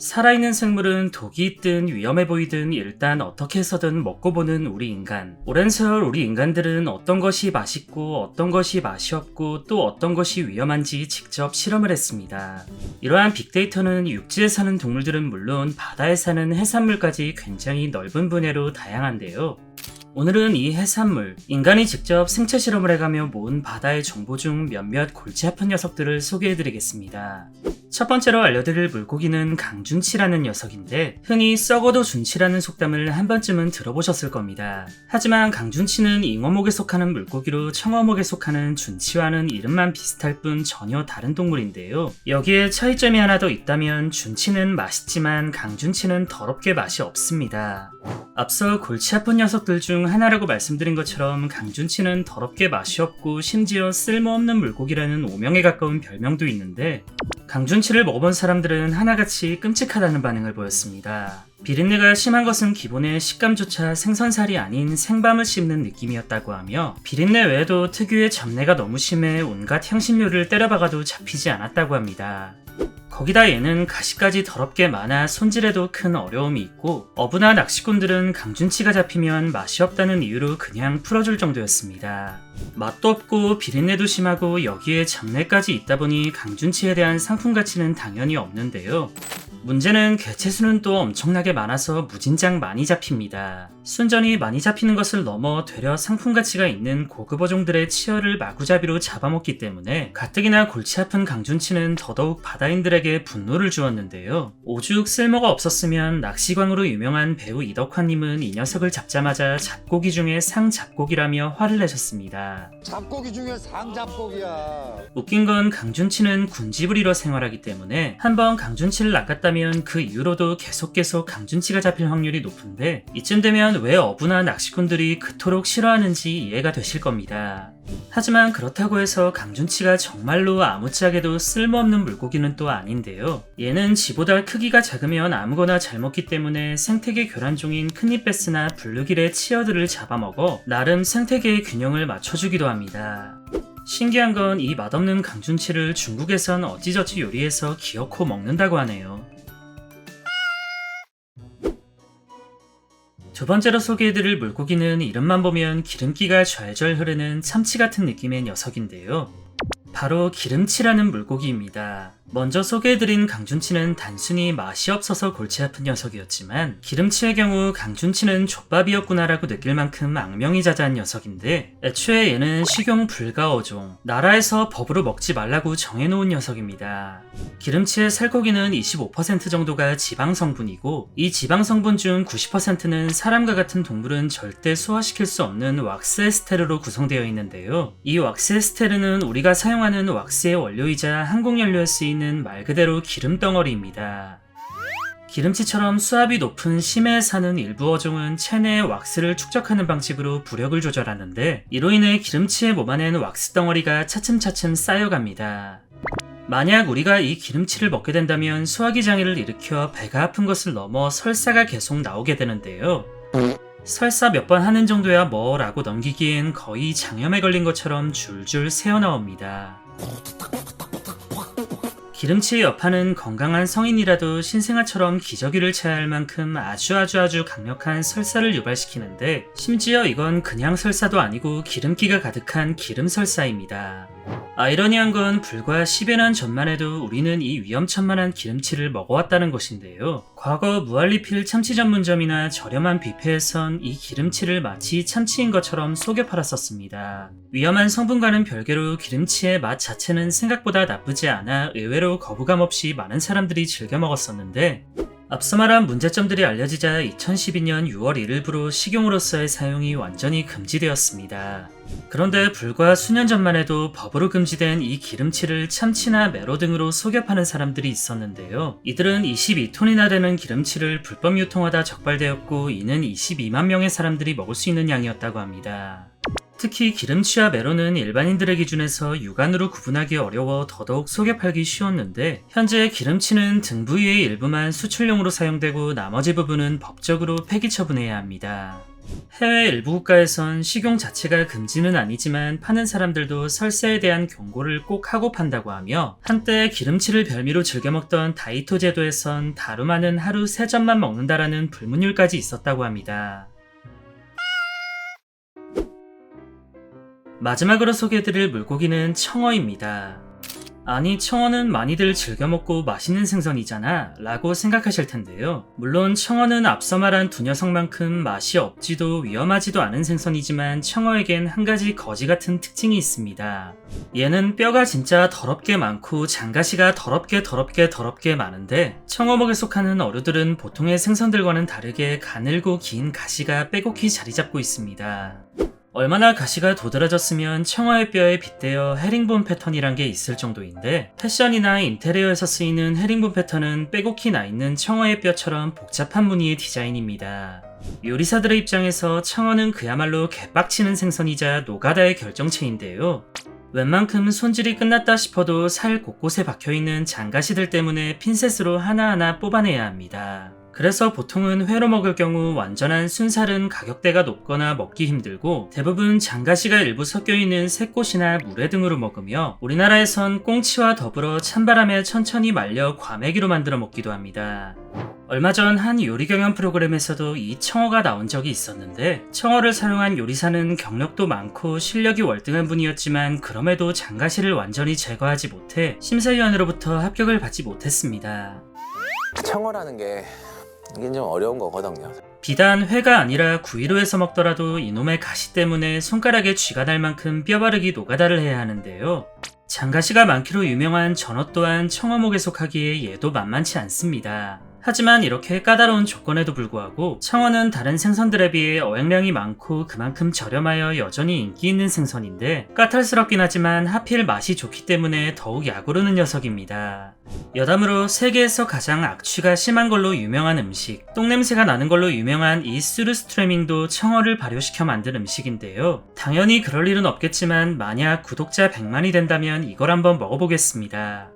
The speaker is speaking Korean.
살아있는 생물은 독이 있든 위험해 보이든 일단 어떻게 해서든 먹고 보는 우리 인간. 오랜 세월 우리 인간들은 어떤 것이 맛있고 어떤 것이 맛이 없고 또 어떤 것이 위험한지 직접 실험을 했습니다. 이러한 빅데이터는 육지에 사는 동물들은 물론 바다에 사는 해산물까지 굉장히 넓은 분야로 다양한데요. 오늘은 이 해산물, 인간이 직접 생체 실험을 해가며 모은 바다의 정보 중 몇몇 골치 아픈 녀석들을 소개해드리겠습니다. 첫 번째로 알려드릴 물고기는 강준치라는 녀석인데 흔히 썩어도 준치라는 속담을 한 번쯤은 들어보셨을 겁니다. 하지만 강준치는 잉어목에 속하는 물고기로 청어목에 속하는 준치와는 이름만 비슷할 뿐 전혀 다른 동물인데요. 여기에 차이점이 하나 더 있다면 준치는 맛있지만 강준치는 더럽게 맛이 없습니다. 앞서 골치 아픈 녀석들 중 하나라고 말씀드린 것처럼 강준치는 더럽게 맛이 없고 심지어 쓸모없는 물고기라는 오명에 가까운 별명도 있는데 강준치를 먹어본 사람들은 하나같이 끔찍하다는 반응을 보였습니다. 비린내가 심한 것은 기본의 식감조차 생선살이 아닌 생밤을 씹는 느낌이었다고 하며 비린내 외에도 특유의 잡내가 너무 심해 온갖 향신료를 때려박아도 잡히지 않았다고 합니다. 거기다 얘는 가시까지 더럽게 많아 손질에도 큰 어려움이 있고 어부나 낚시꾼들은 강준치가 잡히면 맛이 없다는 이유로 그냥 풀어줄 정도였습니다. 맛도 없고 비린내도 심하고 여기에 잡내까지 있다 보니 강준치에 대한 상품 가치는 당연히 없는데요. 문제는 개체수는 또 엄청나게 많아서 무진장 많이 잡힙니다. 순전히 많이 잡히는 것을 넘어 되려 상품 가치가 있는 고급 어종들의 치어를 마구잡이로 잡아먹기 때문에 가뜩이나 골치 아픈 강준치는 더더욱 바다인들에게 분노를 주었는데요. 오죽 쓸모가 없었으면 낚시광으로 유명한 배우 이덕화님은 이 녀석을 잡자마자 잡고기 중에 상잡고기라며 화를 내셨습니다. 잡고기 중에 상잡고기야. 웃긴 건 강준치는 군집을 생활하기 때문에 한번 강준치를 낚았다면 그 이후로도 계속 강준치가 잡힐 확률이 높은데 이쯤 되면 왜 어부나 낚시꾼들이 그토록 싫어하는지 이해가 되실 겁니다. 하지만 그렇다고 해서 강준치가 정말로 아무짝에도 쓸모없는 물고기는 또 아닌데요. 얘는 지보다 크기가 작으면 아무거나 잘 먹기 때문에 생태계 교란종인 큰잎베스나 블루길의 치어들을 잡아먹어 나름 생태계의 균형을 맞춰주기도 합니다. 신기한 건 이 맛없는 강준치를 중국에선 어찌저찌 요리해서 기어코 먹는다고 하네요. 두 번째로 소개해드릴 물고기는 이름만 보면 기름기가 좔좔 흐르는 참치 같은 느낌의 녀석인데요. 바로 기름치라는 물고기입니다. 먼저 소개해드린 강준치는 단순히 맛이 없어서 골치 아픈 녀석이었지만 기름치의 경우 강준치는 족밥이었구나라고 느낄 만큼 악명이 자자한 녀석인데 애초에 얘는 식용 불가 어종, 나라에서 법으로 먹지 말라고 정해놓은 녀석입니다. 기름치의 살코기는 25% 정도가 지방 성분이고 이 지방 성분 중 90%는 사람과 같은 동물은 절대 소화시킬 수 없는 왁스 에스테르로 구성되어 있는데요. 이 왁스 에스테르는 우리가 사용하는 왁스의 원료이자 항공연료에 쓰이는 말 그대로 기름 덩어리입니다. 기름치처럼 수압이 높은 심해에 사는 일부 어종은 체내의 왁스를 축적하는 방식으로 부력을 조절하는데 이로 인해 기름치의 몸 안에는 왁스 덩어리가 차츰차츰 쌓여갑니다. 만약 우리가 이 기름치를 먹게 된다면 소화기 장애를 일으켜 배가 아픈 것을 넘어 설사가 계속 나오게 되는데요. 설사 몇 번 하는 정도야 뭐라고 넘기기엔 거의 장염에 걸린 것처럼 줄줄 새어나옵니다. 기름치의 여파는 건강한 성인이라도 신생아처럼 기저귀를 차야 할 만큼 아주 강력한 설사를 유발시키는데 심지어 이건 그냥 설사도 아니고 기름기가 가득한 기름설사입니다. 아이러니한 건 불과 10여 년 전만 해도 우리는 이 위험천만한 기름치를 먹어왔다는 것인데요. 과거 무알리필 참치 전문점이나 저렴한 뷔페에선 이 기름치를 마치 참치인 것처럼 속여 팔았었습니다. 위험한 성분과는 별개로 기름치의 맛 자체는 생각보다 나쁘지 않아 의외로 거부감 없이 많은 사람들이 즐겨 먹었었는데 앞서 말한 문제점들이 알려지자 2012년 6월 1일부로 식용으로서의 사용이 완전히 금지되었습니다. 그런데 불과 수년 전만 해도 법으로 금지된 이 기름치를 참치나 메로 등으로 속여 파는 사람들이 있었는데요. 이들은 22톤이나 되는 기름치를 불법 유통하다 적발되었고 이는 22만 명의 사람들이 먹을 수 있는 양이었다고 합니다. 특히 기름치와 메로는 일반인들의 기준에서 육안으로 구분하기 어려워 더더욱 속여 팔기 쉬웠는데 현재 기름치는 등 부위의 일부만 수출용으로 사용되고 나머지 부분은 법적으로 폐기 처분해야 합니다. 해외 일부 국가에선 식용 자체가 금지는 아니지만 파는 사람들도 설사에 대한 경고를 꼭 하고 판다고 하며, 한때 기름칠을 별미로 즐겨 먹던 다이토 제도에선 다루마는 하루 3점만 먹는다라는 불문율까지 있었다고 합니다. 마지막으로 소개해드릴 물고기는 청어입니다. 아니, 청어는 많이들 즐겨 먹고 맛있는 생선이잖아 라고 생각하실 텐데요. 물론 청어는 앞서 말한 두 녀석만큼 맛이 없지도 위험하지도 않은 생선이지만 청어에겐 한 가지 거지 같은 특징이 있습니다. 얘는 뼈가 진짜 더럽게 많고 장가시가 더럽게 많은데, 청어목에 속하는 어류들은 보통의 생선들과는 다르게 가늘고 긴 가시가 빼곡히 자리 잡고 있습니다. 얼마나 가시가 도드라졌으면 청어의 뼈에 빗대어 헤링본 패턴이란 게 있을 정도인데, 패션이나 인테리어에서 쓰이는 헤링본 패턴은 빼곡히 나있는 청어의 뼈처럼 복잡한 무늬의 디자인입니다. 요리사들의 입장에서 청어는 그야말로 개빡치는 생선이자 노가다의 결정체인데요. 웬만큼 손질이 끝났다 싶어도 살 곳곳에 박혀있는 장가시들 때문에 핀셋으로 하나하나 뽑아내야 합니다. 그래서 보통은 회로 먹을 경우 완전한 순살은 가격대가 높거나 먹기 힘들고, 대부분 장가시가 일부 섞여있는 새꽃이나 물회 등으로 먹으며, 우리나라에선 꽁치와 더불어 찬바람에 천천히 말려 과메기로 만들어 먹기도 합니다. 얼마 전 한 요리 경연 프로그램에서도 이 청어가 나온 적이 있었는데, 청어를 사용한 요리사는 경력도 많고 실력이 월등한 분이었지만 그럼에도 장가시를 완전히 제거하지 못해 심사위원으로부터 합격을 받지 못했습니다. 청어라는 게 이게 좀 어려운 거거든요. 비단 회가 아니라 구이로 해서 먹더라도 이놈의 가시 때문에 손가락에 쥐가 날 만큼 뼈바르기 노가다를 해야 하는데요. 장가시가 많기로 유명한 전어 또한 청어목에 속하기에 얘도 만만치 않습니다. 하지만 이렇게 까다로운 조건에도 불구하고 청어는 다른 생선들에 비해 어획량이 많고 그만큼 저렴하여 여전히 인기 있는 생선인데, 까탈스럽긴 하지만 하필 맛이 좋기 때문에 더욱 약오르는 녀석입니다. 여담으로 세계에서 가장 악취가 심한 걸로 유명한 음식, 똥냄새가 나는 걸로 유명한 이 수르스트레밍도 청어를 발효시켜 만든 음식인데요. 당연히 그럴 일은 없겠지만 만약 구독자 100만이 된다면 이걸 한번 먹어보겠습니다.